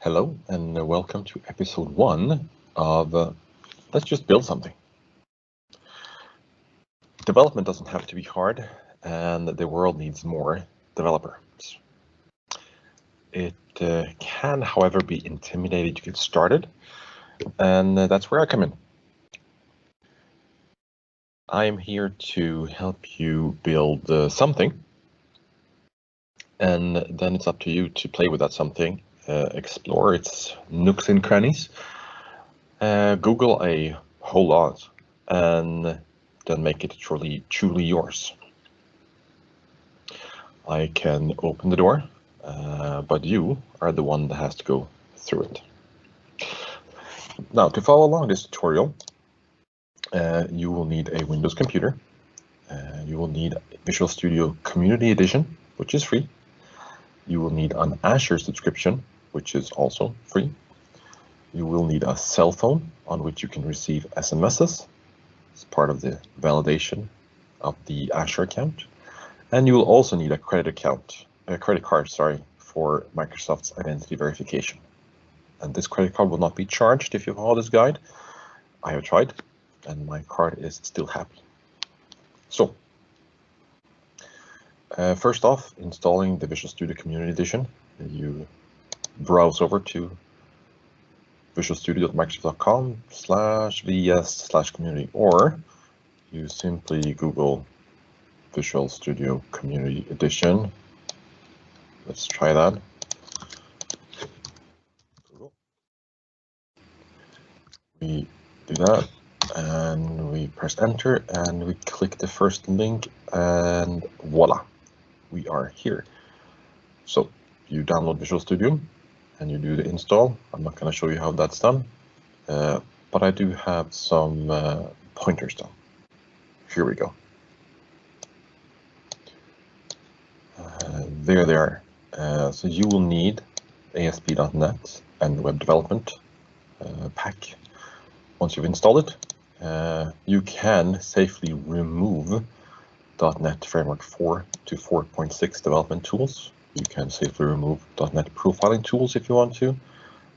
Hello and welcome to episode 1 of Let's Just Build Something. Development doesn't have to be hard, and the world needs more developers. It can, however, be intimidating to get started, and that's where I come in. I am here to help you build something, and then it's up to you to play with that something, explore its nooks and crannies, Google a whole lot, and then make it truly yours. I can open the door, but you are the one that has to go through it. Now, to follow along this tutorial, you will need a Windows computer. You will need Visual Studio Community Edition, which is free. You will need an Azure subscription, which is also free. You will need a cell phone on which you can receive SMSs. It's part of the validation of the Azure account. And you will also need a credit card, for Microsoft's identity verification. And this credit card will not be charged if you follow this guide. I have tried, and my card is still happy. So, first off, installing the Visual Studio Community Edition, you browse over to visualstudio.microsoft.com/vs/community, or you simply Google Visual Studio Community Edition. Let's try that. We do that, and we press enter, and we click the first link, and voila, we are here. So you download Visual Studio, and you do the install. I'm not going to show you how that's done, but I do have some pointers done. Here we go. There they are. So you will need ASP.NET and web development pack. Once you've installed it, you can safely remove .NET Framework 4 to 4.6 development tools. You can safely remove .NET profiling tools if you want to,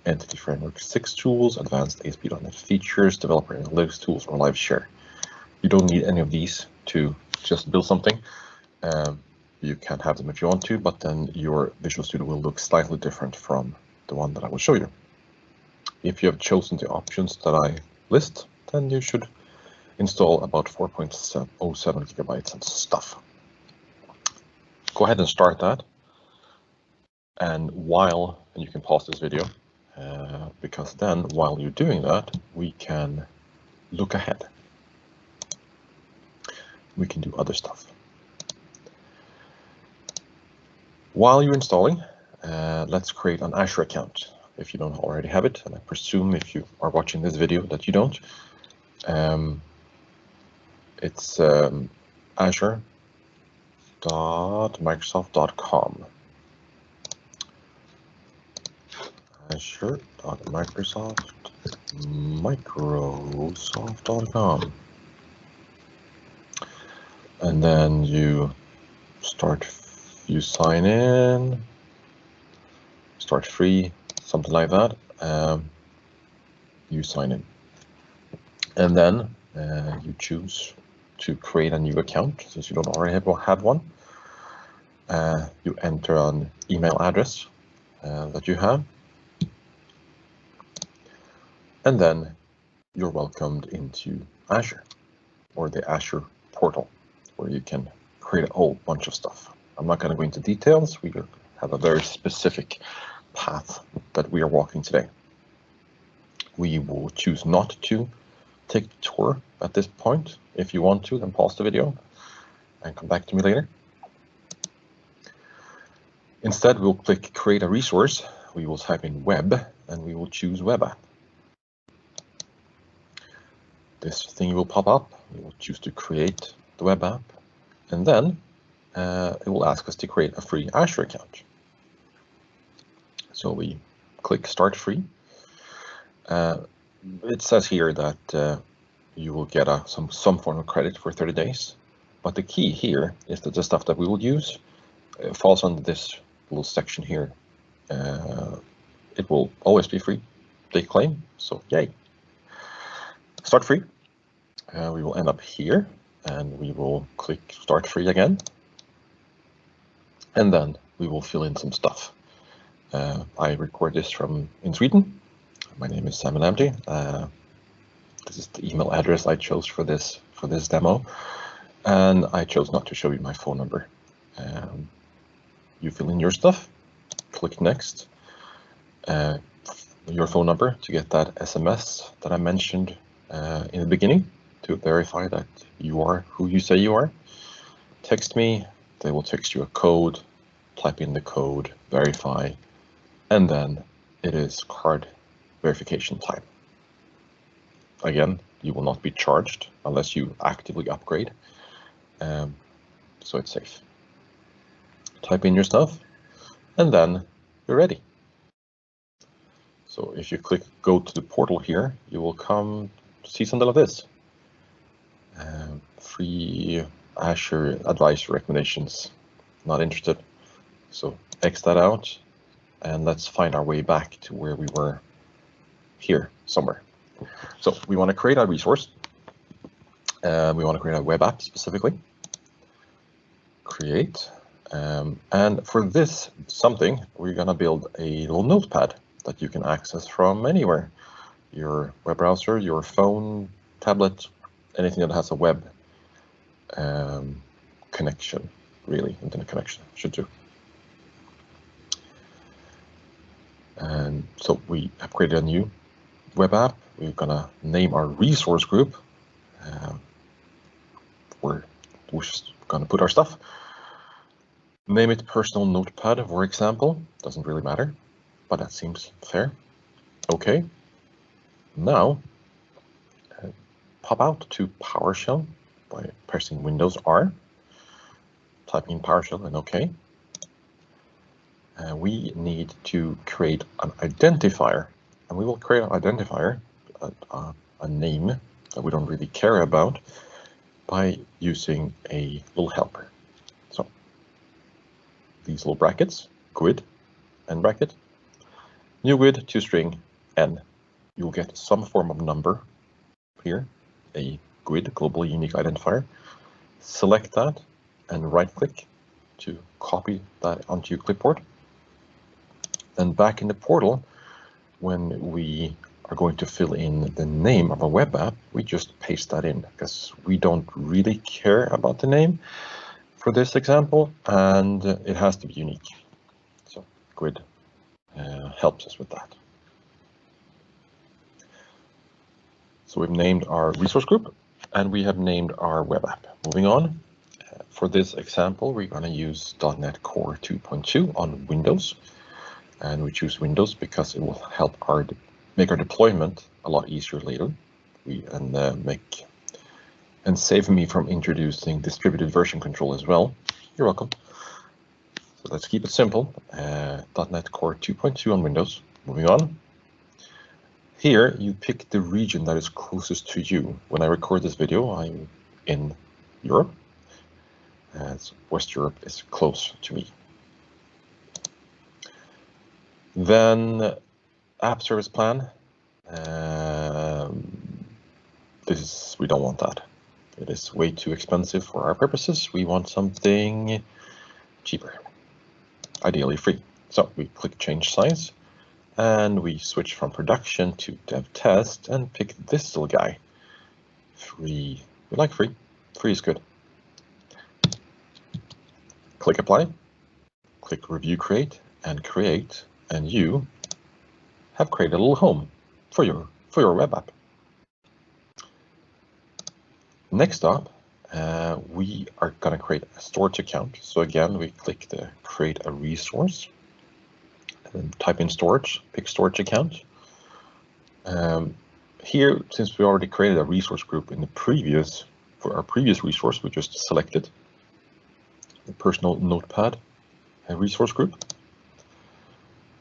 Entity Framework 6 tools, advanced ASP.NET features, developer analytics tools, or live share. You don't need any of these to just build something. You can have them if you want to, but then your Visual Studio will look slightly different from the one that I will show you. If you have chosen the options that I list, then you should install about 4.07 gigabytes and stuff. Go ahead and start that. And you can pause this video, because then while you're doing that, we can look ahead. We can do other stuff. While you're installing, let's create an Azure account if you don't already have it, and I presume if you are watching this video that you don't. It's azure.microsoft.com. Azure.microsoft.com. And then you sign in, start free, something like that. You sign in, and then you choose to create a new account since you don't already have one. You enter an email address that you have, and then you're welcomed into Azure, or the Azure portal, where you can create a whole bunch of stuff. I'm not going to go into details. We have a very specific path that we are walking today. We will choose not to take the tour at this point. If you want to, then pause the video and come back to me later. Instead, we'll click create a resource. We will type in web, and we will choose web app. This thing will pop up. We will choose to create the web app, and then it will ask us to create a free Azure account. So we click start free. It says here that you will get some form of credit for 30 days. But the key here is that the stuff that we will use falls under this little section here it will always be free, they claim, so yay. Start free. We will end up here, and we will click start free again. And then we will fill in some stuff. I record this in Sweden. My name is Simon Amty. This is the email address I chose for this demo, and I chose not to show you my phone number. You fill in your stuff, click next, your phone number to get that SMS that I mentioned in the beginning to verify that you are who you say you are. Text me, they will text you a code, type in the code, verify, and then it is card verification time. Again, you will not be charged unless you actively upgrade, so it's safe. Type in your stuff, and then you're ready. So if you click go to the portal here, you will come see something like this. Free Azure advice recommendations, not interested. So X that out, and let's find our way back to where we were here somewhere. So we want to create a resource. We want to create a web app specifically. Create. And for this something, we're going to build a little notepad that you can access from anywhere. Your web browser, your phone, tablet, anything that has a web connection, really, internet connection should do. And so we have created a new web app. We're gonna name our resource group. We're just gonna put our stuff. Name it personal notepad, for example. Doesn't really matter, but that seems fair. Okay. Now, pop out to PowerShell by pressing Windows R. Type in PowerShell and OK. We need to create an identifier, and we will create an identifier, a name that we don't really care about, by using a little helper. So these little brackets, GUID, end bracket, new GUID to string n. You'll get some form of number here, a GUID, global unique identifier. Select that and right click to copy that onto your clipboard. Then back in the portal, when we are going to fill in the name of a web app, we just paste that in because we don't really care about the name for this example, and it has to be unique. So GUID helps us with that. So we've named our resource group and we have named our web app. Moving on, for this example, we're going to use .NET Core 2.2 on Windows. And we choose Windows because it will help make our deployment a lot easier later. And save me from introducing distributed version control as well. You're welcome. So let's keep it simple. .NET Core 2.2 on Windows. Moving on. Here you pick the region that is closest to you. When I record this video, I'm in Europe. So West Europe is close to me. Then app service plan. We don't want that. It is way too expensive for our purposes. We want something cheaper, ideally free. So we click change size and we switch from production to dev test and pick this little guy. Free. We like free. Free is good. Click apply. Click review create, and you have created a little home for your web app. Next up, we are going to create a storage account. So again, we click the create a resource and type in storage, pick storage account. Here, since we already created a resource group for our previous resource, we just selected the personal notepad resource group.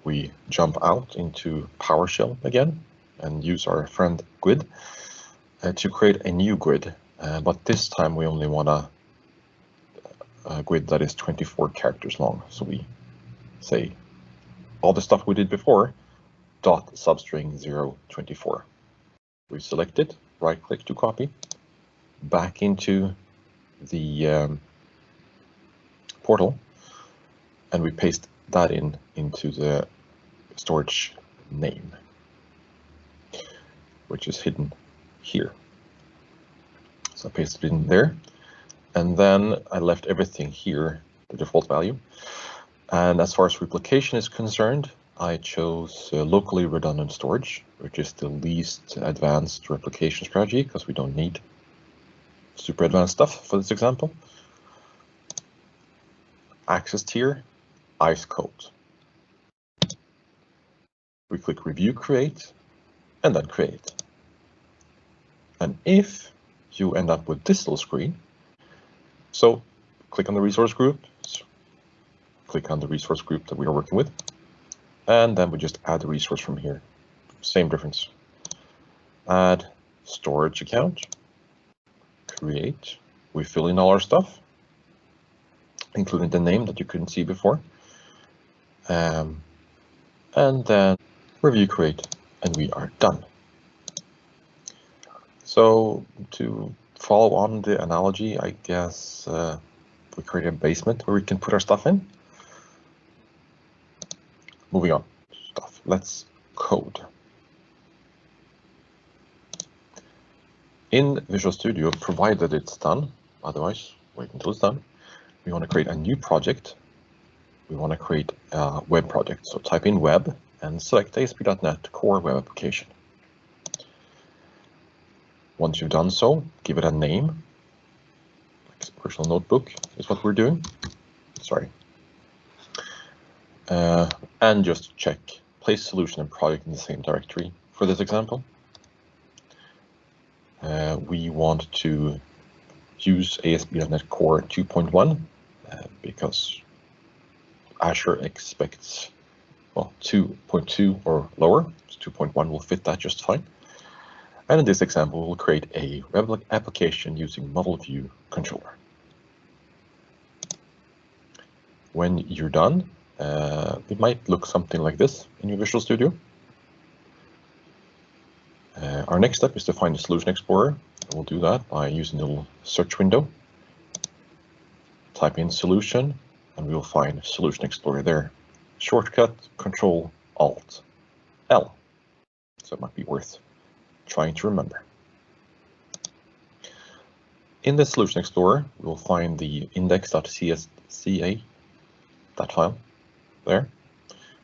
We jump out into PowerShell again and use our friend GUID to create a new GUID. But this time we only want a GUID that is 24 characters long. So we say all the stuff we did before, .substring 024. We select it, right click to copy, back into the portal, and we paste that into the storage name, which is hidden here. So I pasted it in there, and then I left everything here, the default value. And as far as replication is concerned, I chose locally redundant storage, which is the least advanced replication strategy because we don't need super advanced stuff for this example. Access tier, ICE code. We click review create and then create. And if you end up with this little screen, so click on the resource group, click on the resource group that we are working with, and then we just add the resource from here. Same difference. Add storage account, create, we fill in all our stuff, including the name that you couldn't see before, and then review create, and we are done. So to follow on the analogy, I guess we create a basement where we can put our stuff in. Moving on, let's code. In Visual Studio, provided it's done, otherwise wait until it's done, we want to create a new project. We want to create a web project. So type in web and select ASP.NET Core Web Application. Once you've done so, give it a name. Personal notebook is what we're doing. Sorry. And just check place solution and project in the same directory for this example. We want to use ASP.NET Core 2.1 because Azure expects, well, 2.2 or lower. So 2.1 will fit that just fine. And in this example, we'll create a web application using model view controller. When you're done, it might look something like this in your Visual Studio. Our next step is to find the Solution Explorer. We'll do that by using the little search window. Type in solution, and we'll find Solution Explorer there. Shortcut, Control, Alt, L. So it might be worth trying to remember. In the Solution Explorer, we'll find the index.csca, that file there.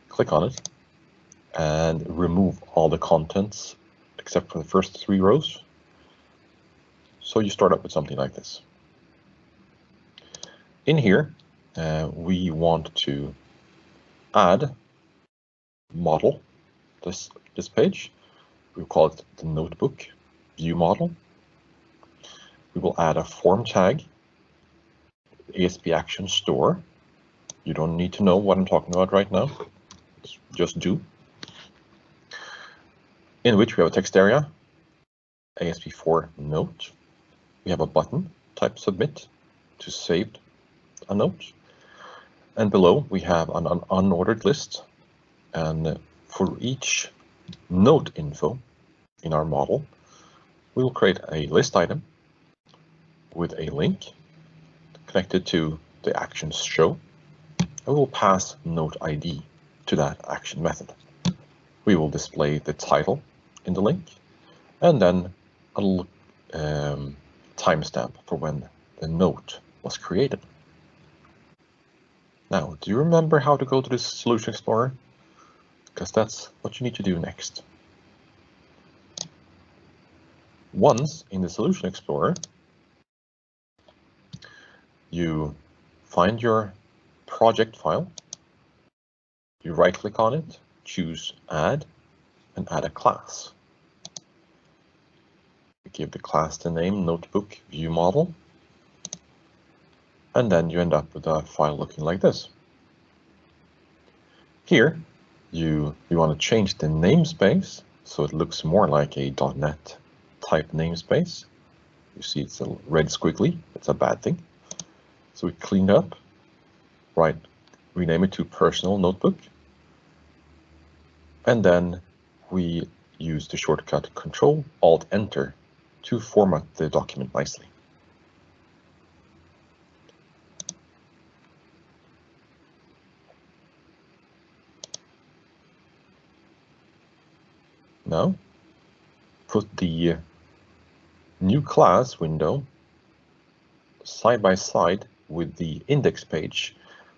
Click on it and remove all the contents except for the first 3 rows. So you start up with something like this. In here, we want to add model, this page. We'll call it the notebook view model. We will add a form tag, ASP action store. You don't need to know what I'm talking about right now. Just do. In which we have a text area, ASP4 note. We have a button, type submit, to save a note. And below we have an unordered list. And for each note info in our model, we will create a list item with a link connected to the actions show. And we will pass note ID to that action method. We will display the title in the link and then a little timestamp for when the note was created. Now, do you remember how to go to this Solution Explorer? Because that's what you need to do next. Once in the Solution Explorer, you find your project file, you right-click on it, choose Add, and add a class. We give the class the name Notebook View Model, and then you end up with a file looking like this. Here, you want to change the namespace so it looks more like a .NET type namespace. You see it's a red squiggly, it's a bad thing. So we clean it up, rename it to Personal Notebook. And then we use the shortcut Control-Alt-Enter to format the document nicely. Now, put the new class window side by side with the index page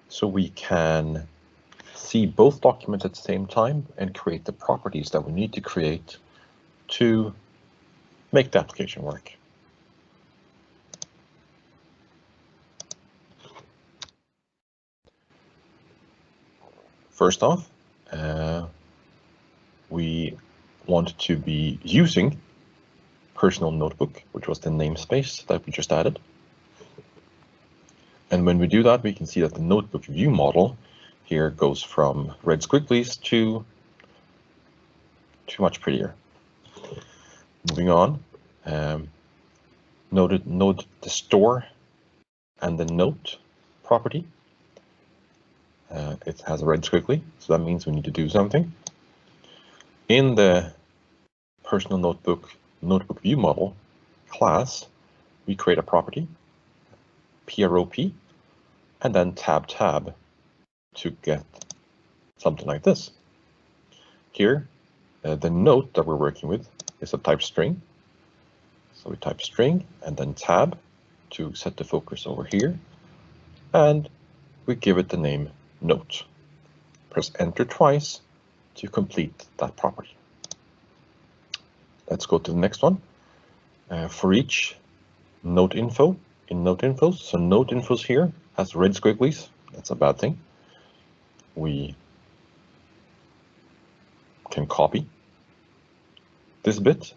so we can see both documents at the same time and create the properties that we need to create to make the application work. First off, we want to be using personal notebook, which was the namespace that we just added. And when we do that, we can see that the notebook view model here goes from red squigglies to much prettier. Moving on, note the store and the note property. It has a red squiggly, so that means we need to do something. In the personal notebook view model class, we create a property, prop, and then tab to get something like this. Here, the note that we're working with is a type string. So we type string and then tab to set the focus over here. And we give it the name note. Press enter twice to complete that property. Let's go to the next one. For each note info in note infos, so note infos here has red squigglies. That's a bad thing. We can copy this bit,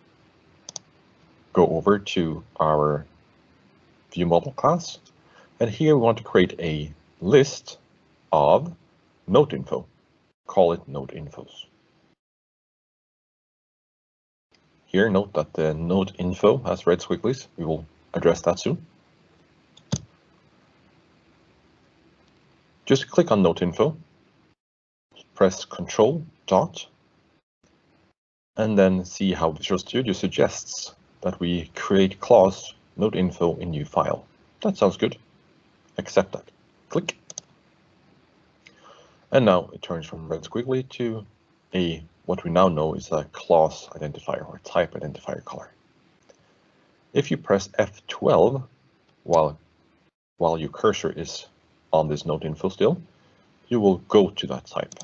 go over to our view model class, and here we want to create a list of note info. Call it note infos. Here, note that the note info has red squigglies. We will address that soon. Just click on note info, press Control dot, and then see how Visual Studio suggests that we create clause note info in new file. That sounds good. Accept that. Click. And now it turns from red squiggly to what we now know is a class identifier or type identifier color. If you press F12 while your cursor is on this note info still, you will go to that type.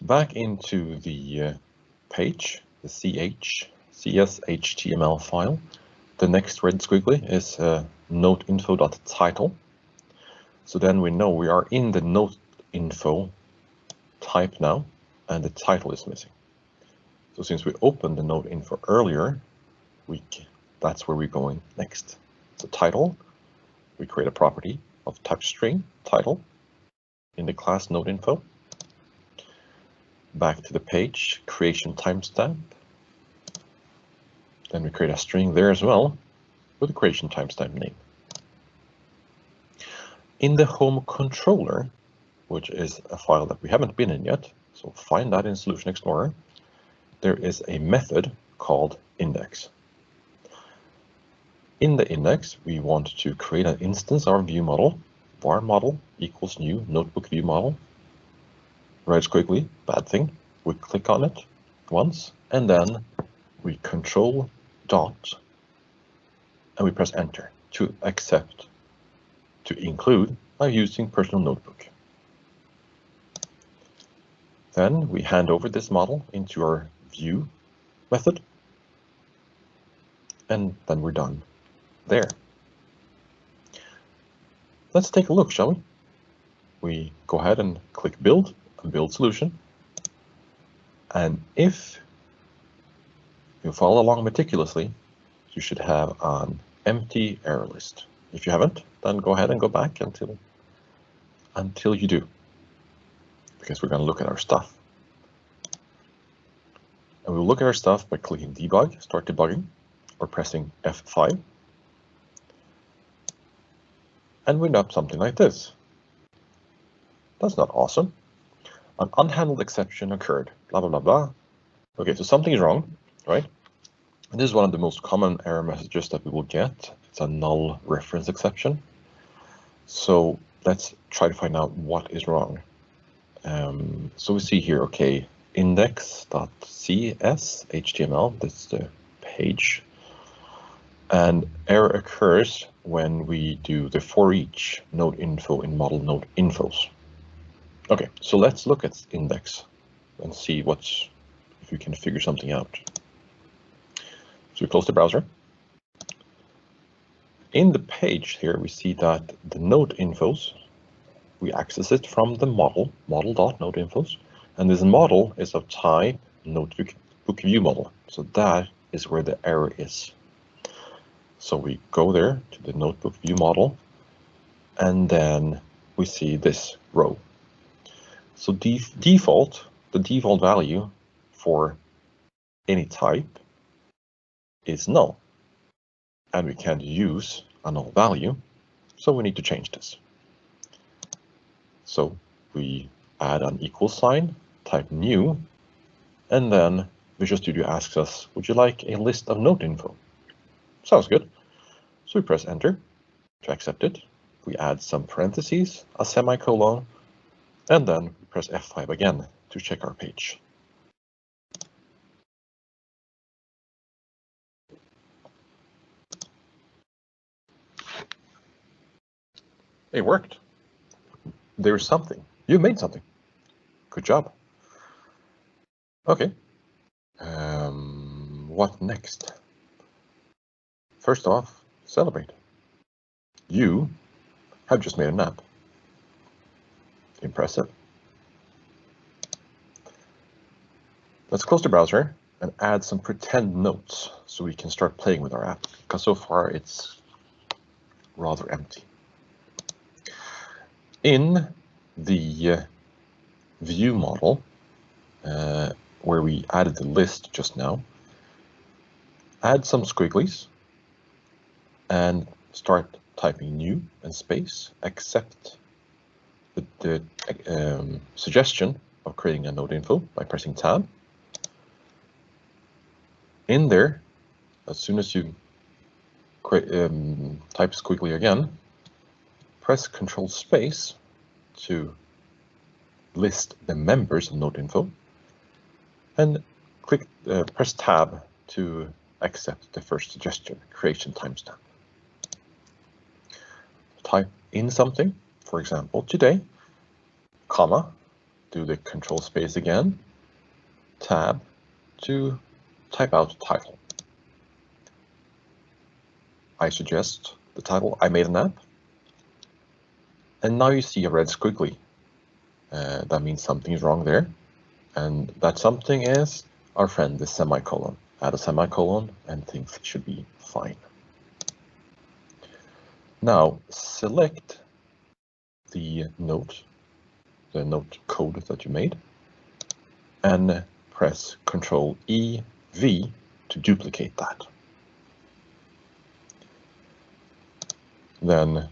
Back into the page, the CS.html file, the next red squiggly is noteinfo.title. So then we know we are in the note info type now, and the title is missing. So since we opened the note info earlier, that's where we're going next. So title, we create a property of type string title in the class note info. Back to the page, creation timestamp. Then we create a string there as well with a creation timestamp name. In the home controller, which is a file that we haven't been in yet, so find that in Solution Explorer, there is a method called index. In the index, we want to create an instance of our view model, var model equals new notebook view model. Red squiggly, bad thing. We click on it once, and then we Control dot, and we press enter to accept, to include by using personal notebook. Then we hand over this model into our view method, and then we're done there. Let's take a look, shall we? We go ahead and click build and build solution. And if you follow along meticulously, you should have an empty error list. If you haven't, then go ahead and go back until you do, because we're going to look at our stuff. And we'll look at our stuff by clicking debug, start debugging, or pressing F5. And we end up something like this. That's not awesome. An unhandled exception occurred, blah, blah, blah, blah. Okay, so something is wrong, right? And this is one of the most common error messages that we will get. It's a null reference exception. So let's try to find out what is wrong. So we see here, okay, index.cs HTML, that's the page. And error occurs when we do the for each node info in model node infos. Okay, so let's look at index and see if we can figure something out. So we close the browser. In the page here, we see that the node infos, we access it from the model.node-infos, and this model is of type notebook view model. So that is where the error is. So we go there to the notebook view model, and then we see this row. So the default value for any type is null, and we can't use a null value, so we need to change this. So we add an equal sign, type new, and then Visual Studio asks us, would you like a list of node info? Sounds good. So we press enter to accept it. We add some parentheses, a semicolon, and then we press F5 again to check our page. It worked. There's something. You made something. Good job. Okay. What next? First off, celebrate. You have just made an app. Impressive. Let's close the browser and add some pretend notes so we can start playing with our app, because so far it's rather empty. In the view model, where we added the list just now, add some squigglies and start typing new and space, accept the suggestion of creating a node info by pressing tab. In there, as soon as you type squiggly again, press Control space to list the members of node info, and press tab to accept the first suggestion, creation timestamp. Type in something, for example, today, comma, do the Control space again, tab to type out title. I suggest the title, I made an app. And now you see a red squiggly. That means something is wrong there. And that something is our friend, the semicolon. Add a semicolon and things should be fine. Now select the note code that you made, and press Control E-V to duplicate that. Then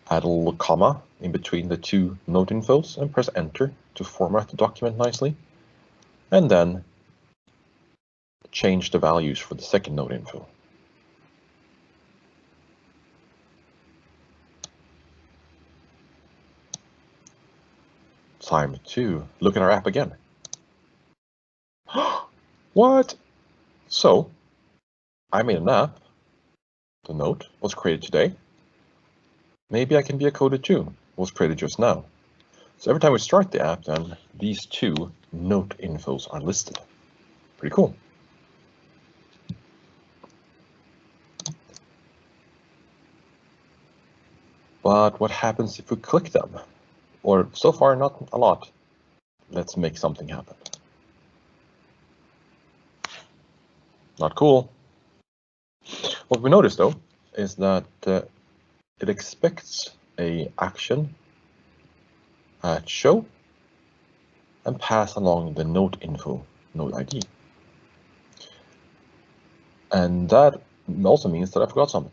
add a little comma in between the two node infos and press enter to format the document nicely. And then change the values for the second node info. Time to look at our app again. What? So I made an app. The node was created today. Maybe I can be a coder too. Was created just now. So every time we start the app, then these two node infos are listed. Pretty cool. But what happens if we click them? Or so far, not a lot. Let's make something happen. Not cool. What we notice though is that it expects a action at show and pass along the node info node ID. And that also means that I forgot something.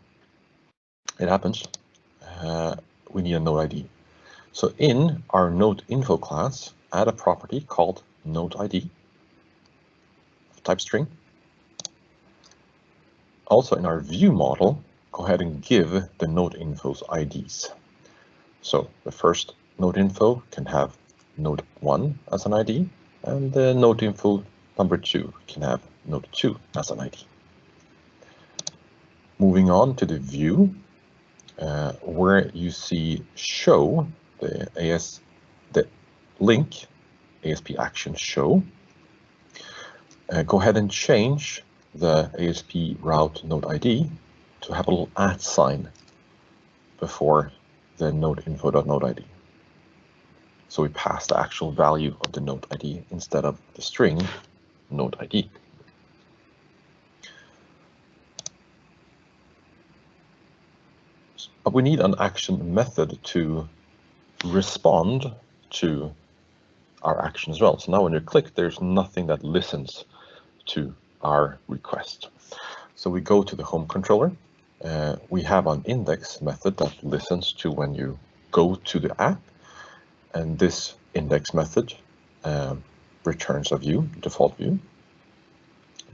It happens. We need a node ID. So in our node info class, add a property called node ID of type string. Also in our view model, go ahead and give the node info's IDs. So the first node info can have node 1 as an ID, and the node info number 2 can have node 2 as an ID. Moving on to the view, where you see show, the link ASP action show, go ahead and change the ASP route node ID to have a little @ sign before the node info.node ID. So we pass the actual value of the node ID instead of the string node ID. But we need an action method to respond to our action as well. So now when you click, there's nothing that listens to our request. So we go to the home controller. We have an index method that listens to when you go to the app, and this index method returns a view, default view.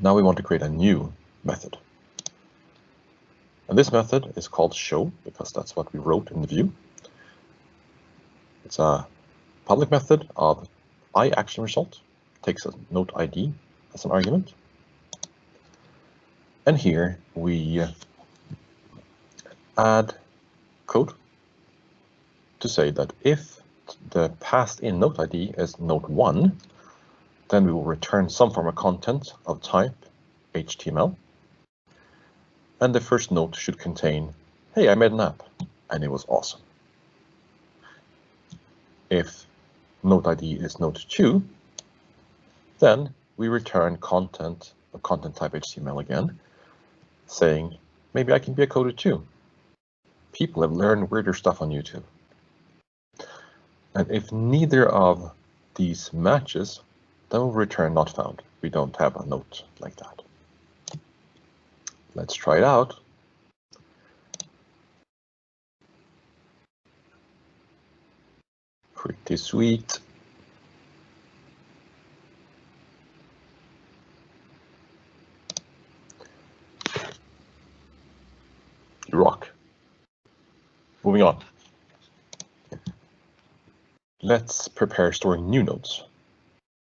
Now we want to create a new method. And this method is called show because that's what we wrote in the view. It's a public method of iActionResult, takes a node ID as an argument. And here we add code to say that if the passed in node ID is node 1, then we will return some form of content of type HTML. And the first note should contain, hey, I made an app and it was awesome. If node ID is node 2, then we return content of content type HTML again, saying, maybe I can be a coder too. People have learned weirder stuff on YouTube. And if neither of these matches, then we'll return not found. We don't have a note like that. Let's try it out. Pretty sweet. You rock. Moving on. Let's prepare storing new nodes.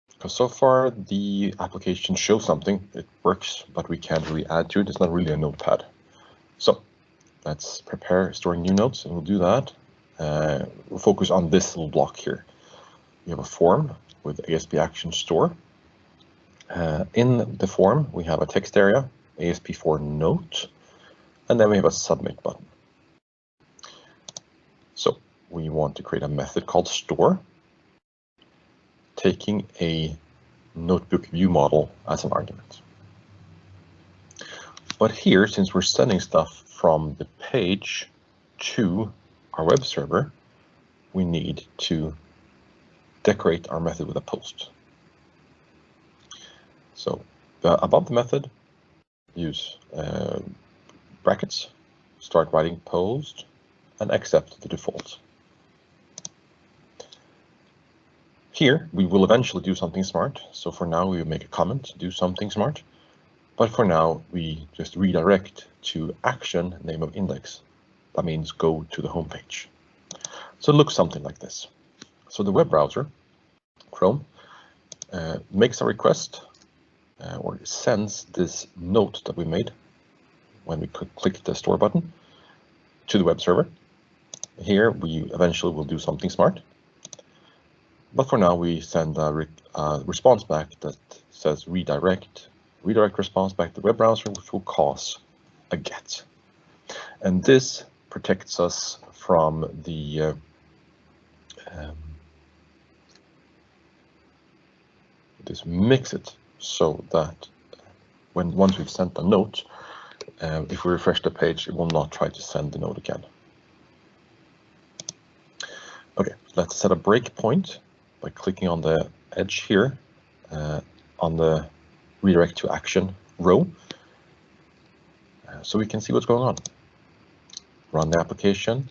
Because so far the application shows something, it works, but we can't really add to it. It's not really a notepad. So let's prepare storing new nodes, and we'll do that. We'll focus on this little block here. We have a form with ASP action store. In the form, we have a text area, ASP4 note, and then we have a submit button. So we want to create a method called store, taking a notebook view model as an argument. But here, since we're sending stuff from the page to our web server, we need to decorate our method with a post. So above the method, use brackets, start writing post, and accept the default. Here, we will eventually do something smart. So for now, we will make a comment, do something smart. But for now, we just redirect to action name of index. That means go to the home page. So it looks something like this. So the web browser, Chrome, makes a request or sends this note that we made when we click the store button to the web server. Here, we eventually will do something smart. But for now, we send a response back that says redirect response back to the web browser, which will cause a get. And this protects us from the this makes it so that once we've sent a note, if we refresh the page, it will not try to send the note again. Okay, let's set a breakpoint by clicking on the edge here on the redirect to action row, so we can see what's going on. Run the application,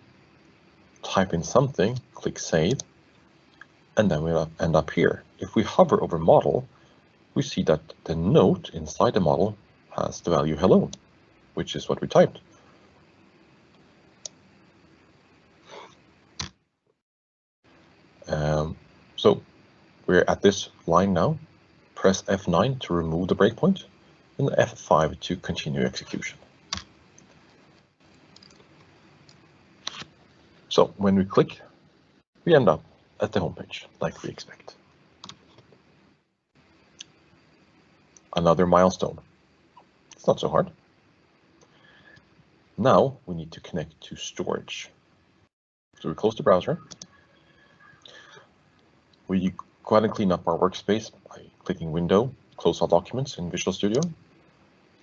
type in something, click Save, and then we'll end up here. If we hover over model, we see that the note inside the model has the value hello, which is what we typed. So we're at this line now. Press F9 to remove the breakpoint and F5 to continue execution. So when we click, we end up at the home page like we expect. Another milestone. It's not so hard. Now we need to connect to storage. So we close the browser. We go ahead and clean up our workspace by clicking Window, close all documents in Visual Studio.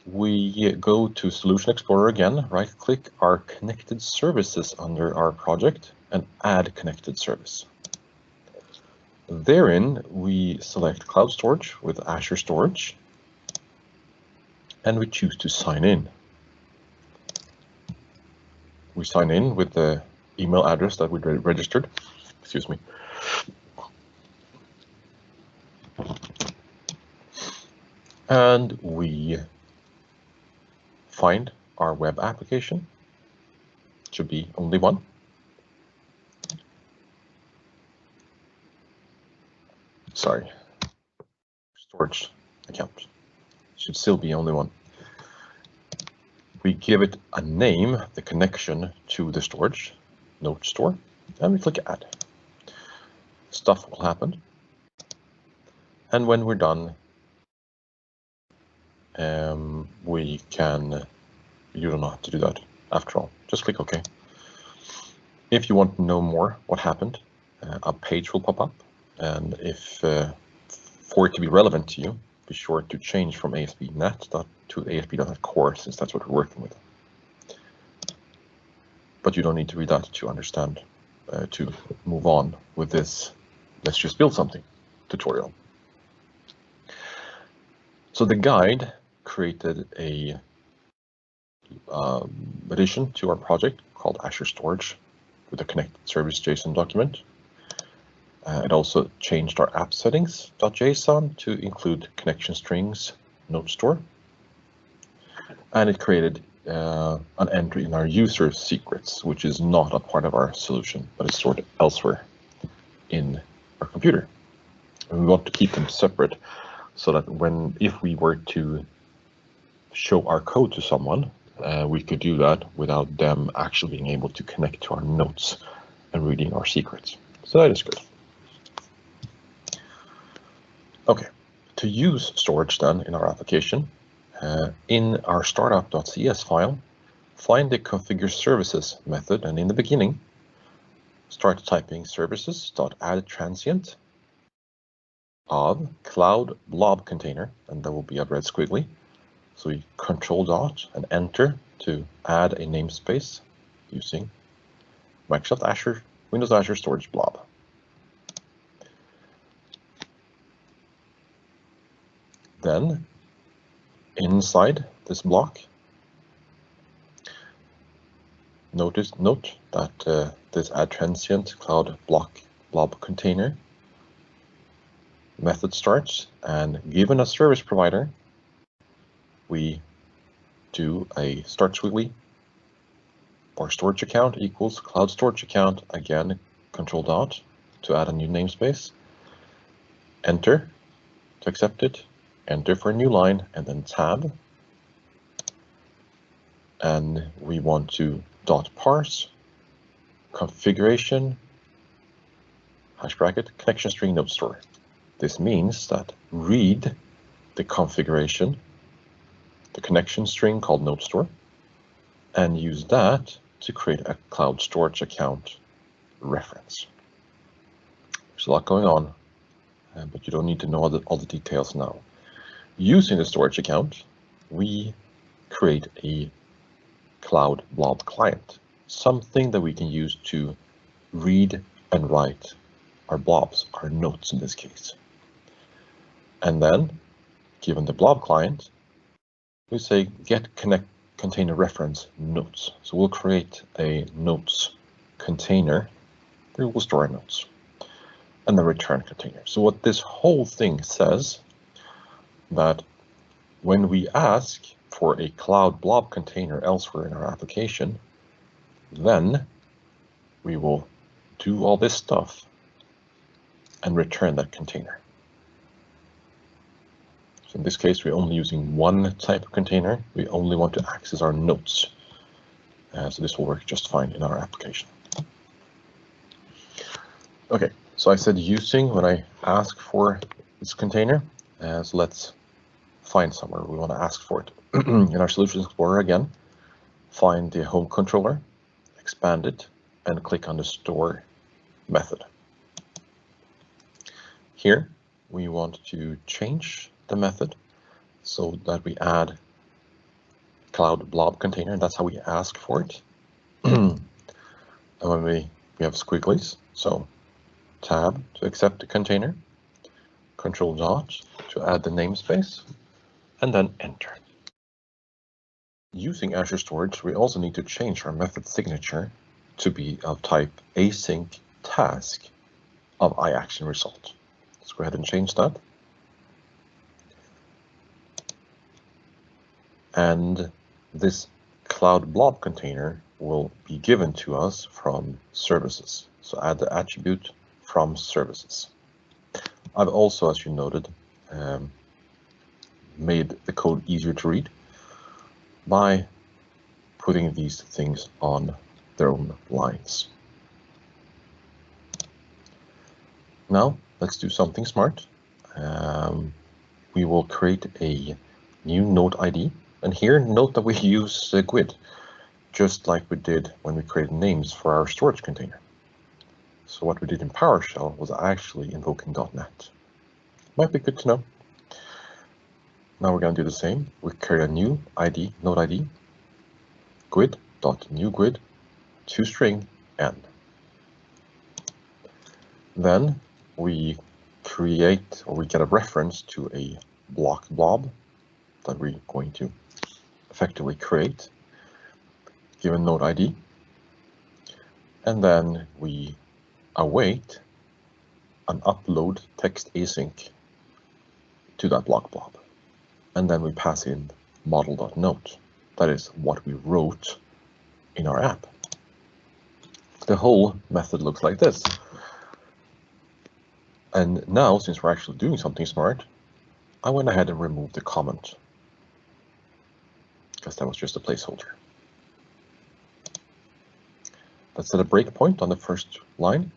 We go to Solution Explorer again, right-click our connected services under our project and add connected service. Therein, we select cloud storage with Azure Storage, and we choose to sign in. We sign in with the email address that we registered. Excuse me. And we find our web application. It should be only one. Sorry, storage account. Should still be only one. We give it a name, the connection to the storage note store, and we click Add. Stuff will happen. And when we're done, we can, you don't know how to do that after all, just click OK. If you want to know more what happened, a page will pop up, and if for it to be relevant to you, be sure to change from ASP.NET to ASP.NET Core, since that's what we're working with. But you don't need to read that to understand, to move on with this let's just build something tutorial. So the guide created a addition to our project called Azure Storage with a connected service JSON document. It also changed our app settings.json to include connection strings note store. And it created an entry in our user secrets, which is not a part of our solution, but it's stored elsewhere in our computer. And we want to keep them separate so that if we were to show our code to someone, we could do that without them actually being able to connect to our notes and reading our secrets. So that is good. Okay, to use storage then in our application, in our startup.cs file, find the configure services method, and in the beginning, start typing services.addTransient of cloud blob container, and there will be a red squiggly. So we Control Dot and enter to add a namespace using Microsoft Azure, Windows Azure Storage Blob. Then inside this block, note that this add transient cloud blob container method starts, and given a service provider, we do a start squiggly for storage account equals cloud storage account, again Control Dot to add a new namespace, enter to accept it, enter for a new line, and then tab, and we want to .parse configuration hash bracket connection string note store. This means that read the configuration, the connection string called note store, and use that to create a cloud storage account reference. There's a lot going on, but you don't need to know all the details now. Using the storage account, we create a cloud blob client, something that we can use to read and write our blobs, our notes in this case. And then, given the blob client, we say get connect container reference notes. So we'll create a notes container, we will store our notes, and the return container. So what this whole thing says, that when we ask for a cloud blob container elsewhere in our application, then we will do all this stuff and return that container. So in this case, we're only using one type of container. We only want to access our notes. So this will work just fine in our application. Okay, so I said using when I ask for this container. So let's find somewhere we want to ask for it. In our Solutions Explorer again, find the home controller, expand it, and click on the store method. Here, we want to change the method so that we add cloud blob container. That's how we ask for it. And when we have squigglies, so tab to accept the container, control dot to add the namespace, and then enter. Using Azure Storage, we also need to change our method signature to be of type async task of iActionResult. Let's go ahead and change that. And this cloud blob container will be given to us from services. So add the attribute from services. I've also, as you noted, made the code easier to read by putting these things on their own lines. Now let's do something smart. We will create a new node ID, and here note that we use GUID, just like we did when we created names for our storage container. So what we did in PowerShell was actually invoking .NET. Might be good to know. Now we're going to do the same. We create a new ID, node ID, GUID.newGUID, toString n. Then we create, or we get a reference to a block blob that we're going to effectively create, given node ID. And then we await an upload text async to that block blob. And then we pass in model.note. That is what we wrote in our app. The whole method looks like this. And now, since we're actually doing something smart, I went ahead and removed the comment, because that was just a placeholder. Let's set a breakpoint on the first line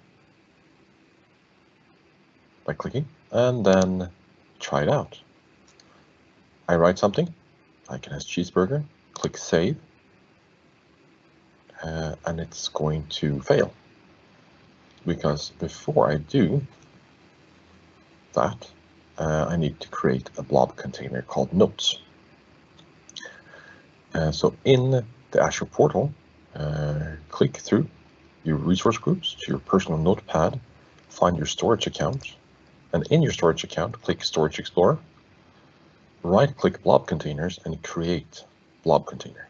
by clicking, and then try it out. I write something, I can has cheeseburger, click save, and it's going to fail. Because before I do that, I need to create a blob container called notes. So in the Azure portal, click through your resource groups to your personal notepad, find your storage account, and in your storage account, click Storage Explorer, right-click blob containers, and create blob container.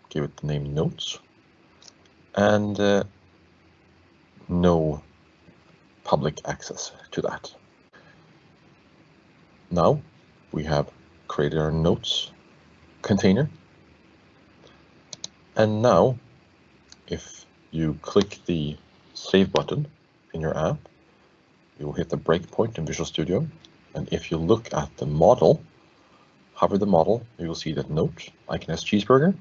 Give it the name notes, and no public access to that. Now we have created our notes container, and now if you click the save button in your app, you will hit the breakpoint in Visual Studio, and if you look at the model, hover the model, you will see that note icon has cheeseburger.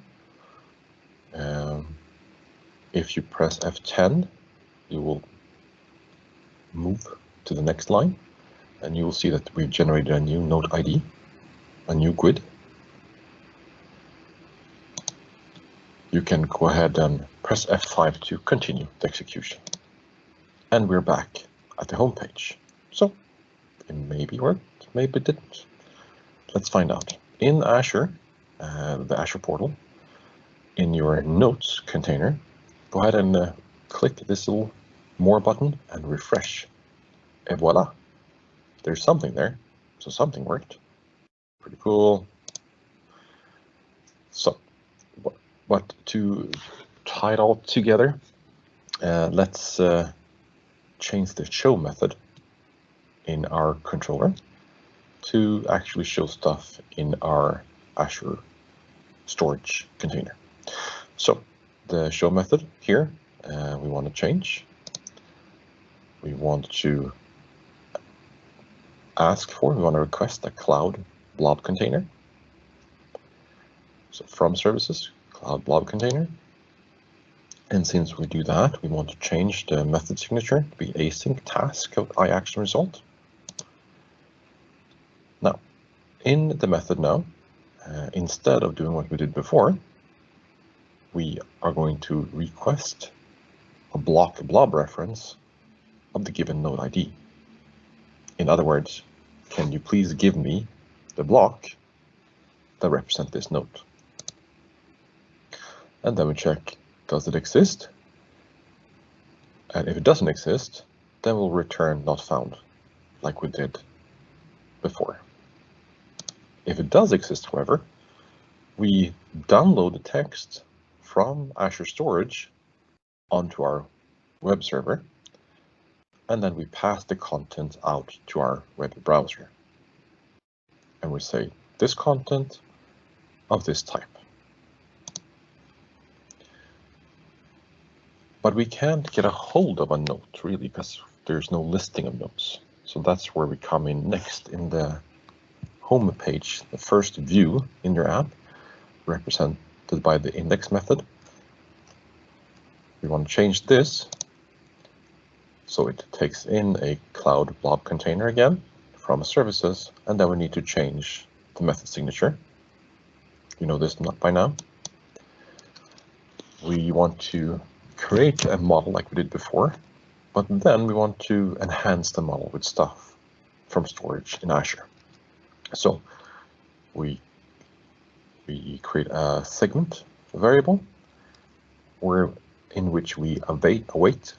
If you press F10, you will move to the next line, and you will see that we've generated a new node ID, a new GUID. You can go ahead and press F5 to continue the execution. And we're back at the home page. So it maybe worked, maybe it didn't. Let's find out. In Azure, the Azure portal, in your notes container, go ahead and click this little more button and refresh. And voila, there's something there. So something worked. Pretty cool. So, but to tie it all together, let's change the show method in our controller to actually show stuff in our Azure storage container. So the show method here, we want to change. We want to request a cloud blob container. So from services, cloud blob container. And since we do that, we want to change the method signature to be async task of iActionResult. Now, in the method now, instead of doing what we did before, we are going to request a blob reference of the given node ID. In other words, can you please give me the block that represents this node? And then we check, does it exist? And if it doesn't exist, then we'll return not found, like we did before. If it does exist, however, we download the text from Azure Storage onto our web server, and then we pass the content out to our web browser. And we say, this content of this type. But we can't get a hold of a note, really, because there's no listing of notes. So that's where we come in next in the home page, the first view in your app, represented by the index method. We want to change this so it takes in a cloud blob container again from services, and then we need to change the method signature. You know this by now. We want to create a model like we did before, but then we want to enhance the model with stuff from storage in Azure. So we create a segment variable in which we await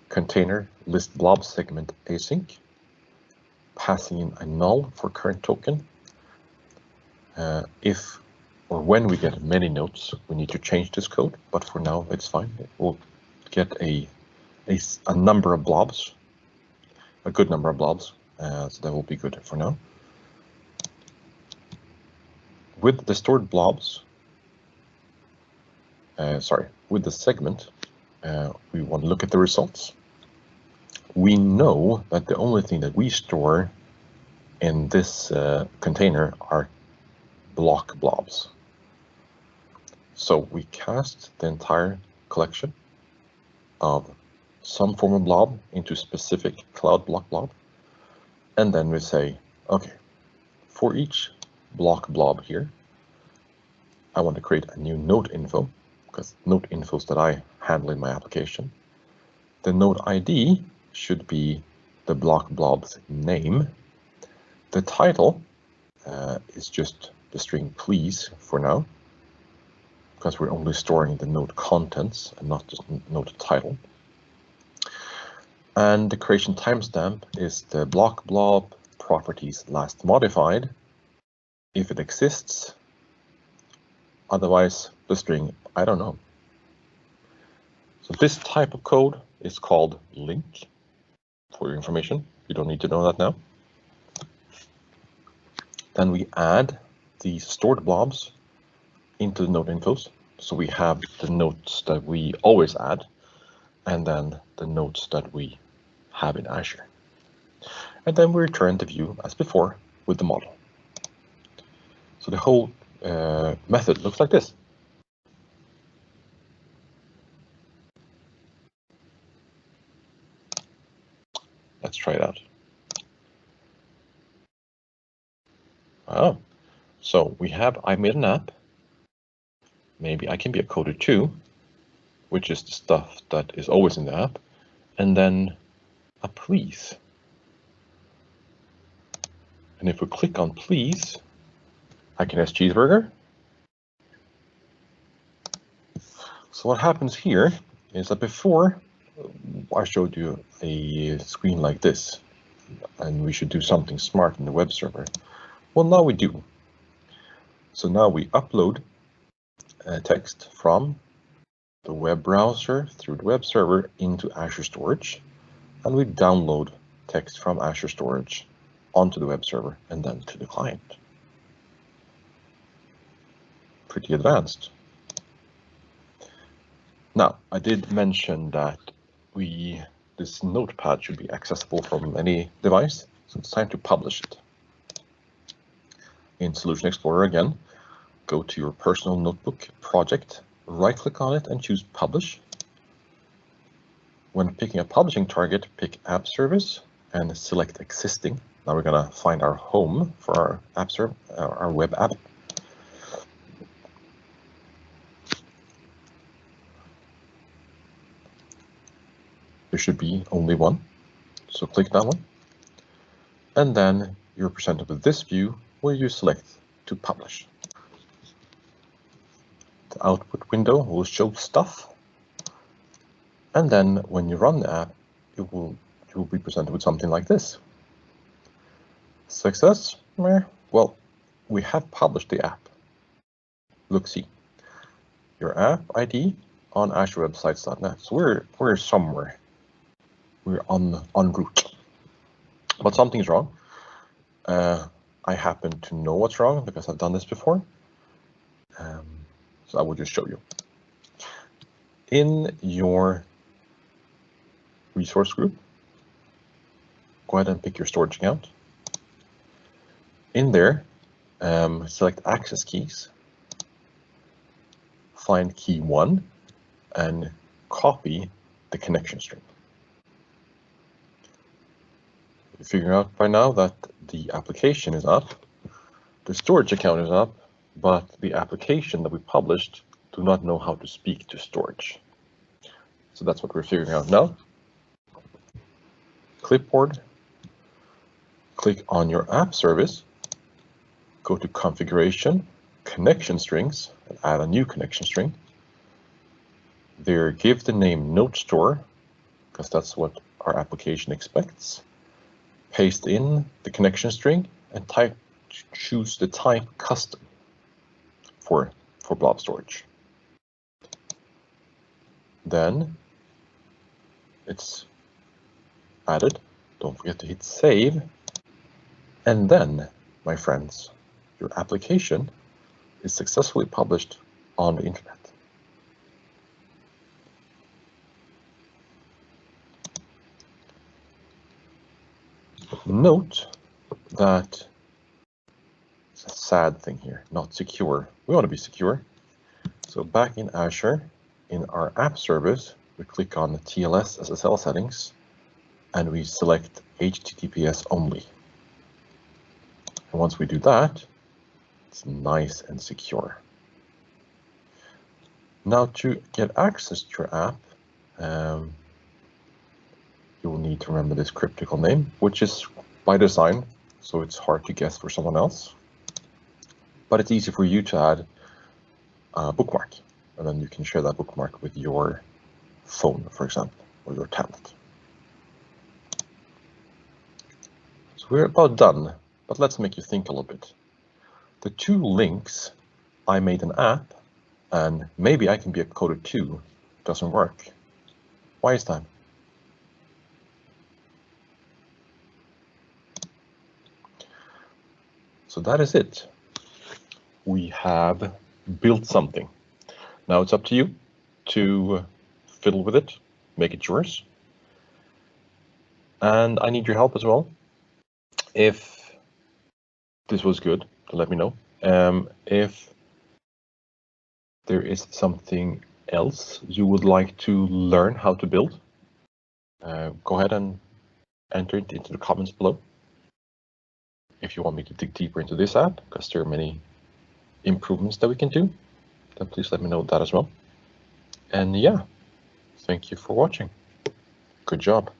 container list blob segment async, passing in a null for current token. If or when we get many nodes, we need to change this code, but for now it's fine. We'll get a number of blobs, a good number of blobs, so that will be good for now. With the stored blobs, with the segment, we want to look at the results. We know that the only thing that we store in this container are block blobs. So we cast the entire collection of some form of blob into specific cloud blob, and then we say, okay, for each block blob here, I want to create a new node info, because node infos that I handle in my application. The node ID should be the block blob's name. The title is just the string please for now, because we're only storing the node contents and not just node title. And the creation timestamp is the block blob properties last modified, if it exists. Otherwise, the string, I don't know. So this type of code is called link, for your information. You don't need to know that now. Then we add the stored blobs into the node infos. So we have the nodes that we always add, and then the nodes that we have in Azure. And then we return the view as before with the model. So the whole method looks like this. Let's try it out. Oh, so I made an app. Maybe I can be a coder too, which is the stuff that is always in the app, and then a please. And if we click on please, I can ask cheeseburger. So what happens here is that before I showed you a screen like this, and we should do something smart in the web server. Well, now we do. So now we upload text from the web browser through the web server into Azure Storage, and we download text from Azure Storage onto the web server and then to the client. Pretty advanced. Now, I did mention that this notepad should be accessible from any device, so it's time to publish it. In Solution Explorer again, go to your personal notebook project, right-click on it and choose Publish. When picking a publishing target, pick App Service and select Existing. Now we're going to find our home for our app server, our web app. There should be only one, so click that one. And then you're presented with this view where you select to publish. The output window will show stuff. And then when you run the app, you will be presented with something like this. Success? Well, we have published the app. Look, see. Your app ID on AzureWebsites.net. So we're somewhere. We're en route. But something's wrong. I happen to know what's wrong because I've done this before. So I will just show you. In your resource group, go ahead and pick your storage account. In there, select access keys, find key 1, and copy the connection string. You figure out by now that the application is up, the storage account is up, but the application that we published do not know how to speak to storage. So that's what we're figuring out now. Clipboard, click on your app service, go to configuration, connection strings, and add a new connection string. There, give the name note store, because that's what our application expects. Paste in the connection string and choose the type custom for Blob storage. Then it's added. Don't forget to hit save. And then, my friends, your application is successfully published on the internet. Note that it's a sad thing here, not secure. We want to be secure. So back in Azure, in our app service, we click on the TLS SSL settings and we select HTTPS only. And once we do that, it's nice and secure. Now to get access to your app, you will need to remember this cryptical name, which is by design, so it's hard to guess for someone else. But it's easy for you to add a bookmark, and then you can share that bookmark with your phone, for example, or your tablet. So we're about done, but let's make you think a little bit. The 2 links, I made an app, and maybe I can be a coder too, doesn't work. Why is that? So that is it. We have built something. Now it's up to you to fiddle with it, make it yours. And I need your help as well. If this was good, let me know. If there is something else you would like to learn how to build, go ahead and enter it into the comments below. If you want me to dig deeper into this app, because there are many improvements that we can do, then please let me know that as well. And yeah, thank you for watching. Good job.